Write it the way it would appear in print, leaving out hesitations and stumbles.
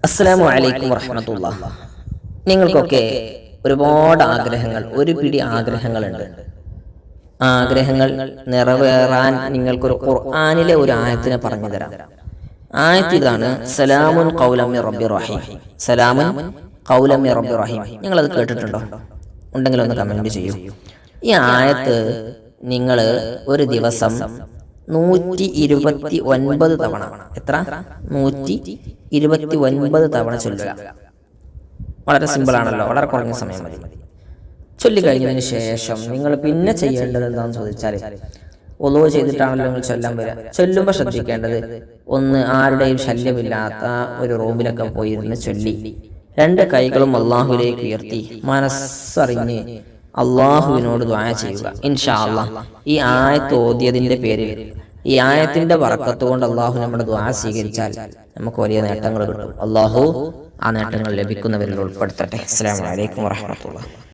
അസ്സലാമു അലൈക്കും വറഹ്മത്തുള്ളാഹി. നിങ്ങൾക്കൊക്കെ ഒരുപാട് ആഗ്രഹങ്ങൾ, ഒരു പിടി ആഗ്രഹങ്ങളുണ്ട്. ആഗ്രഹങ്ങൾ നിറവേറാൻ നിങ്ങൾക്കൊരു ഖുർആനിലെ ഒരു ആയത്തിനെ പറഞ്ഞു തരാം. ആയത്ത് ഇതാണ്: സലാമുൻ ഖൗലൻ മിർ റബ്ബിർ റഹീം. സലാമുൻ ഖൗലൻ മിർ റബ്ബിർ റഹീം. നിങ്ങളത് കേട്ടിട്ടുണ്ടോ? ഉണ്ടെങ്കിൽ ഒന്ന് കമന്റ് ചെയ്യൂ. ഈ ആയത്ത് നിങ്ങൾ ഒരു ദിവസം 129 തവണ, എത്ര? 129 തവണ ചൊല്ലുക. വളരെ സിമ്പിൾ ആണല്ലോ, വളരെ കുറഞ്ഞ സമയം മതി. ചൊല്ലി കഴിഞ്ഞതിന് ശേഷം നിങ്ങൾ പിന്നെ ചെയ്യേണ്ടത് എന്താണെന്ന് ചോദിച്ചാൽ, ഒളൂ ചെയ്തിട്ടാണല്ലോ നിങ്ങൾ ചൊല്ലാൻ വരിക. ചൊല്ലുമ്പോൾ ശ്രദ്ധിക്കേണ്ടത്, ഒന്ന്, ആരുടെയും ശല്യമില്ലാത്ത ഒരു റൂമിലൊക്കെ പോയിരുന്ന് ചൊല്ലി 2 കൈകളും അള്ളാഹുവിലേക്ക് ഉയർത്തി മനസ്സറിഞ്ഞ് അള്ളാഹുവിനോട് ദുആ ചെയ്യുക. ഇൻഷാ അല്ലാഹ് ഈ ആയത്ത് ഓതിയതിന്റെ പേരിൽ, ഈ ആയത്തിന്റെ ബറക്കത്ത് കൊണ്ട് അള്ളാഹു നമ്മുടെ ദുആ സ്വീകരിച്ചാൽ നമുക്ക് വലിയ നേട്ടങ്ങൾ കിട്ടും. അള്ളാഹു ആ നേട്ടങ്ങൾ ലഭിക്കുന്നവരിൽ ഉൾപ്പെടുത്തട്ടെ. അസ്സലാമു അലൈക്കും വറഹ്മത്തുള്ളാഹി.